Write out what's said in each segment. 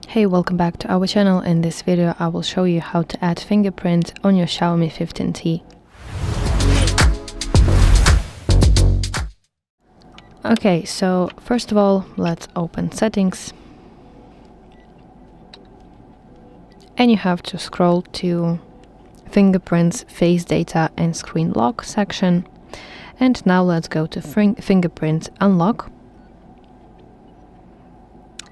Hey, welcome back to our channel. In this video I will show you how to add fingerprint on your Xiaomi 15T. Okay, so first of all, let's open settings. And you have to scroll to fingerprints, face data and screen lock section. And now let's go to fingerprint unlock.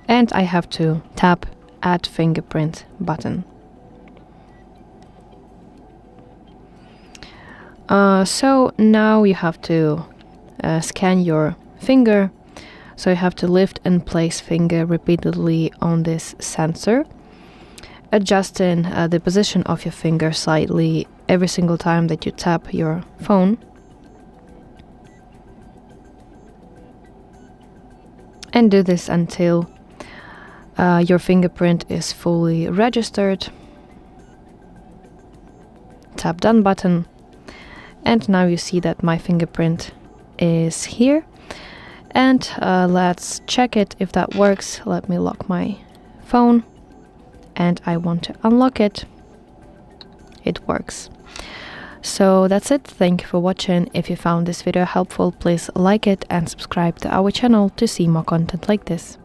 And I have to tap Add Fingerprint button. So now you have to scan your finger. So you have to lift and place finger repeatedly on this sensor, adjusting the position of your finger slightly every single time that you tap your phone. And do this until your fingerprint is fully registered. Tap Done button, and now you see that my fingerprint is here. And let's check it if that works. Let me lock my phone, and I want to unlock it. It works. So that's it. Thank you for watching. If you found this video helpful, please like it and subscribe to our channel to see more content like this.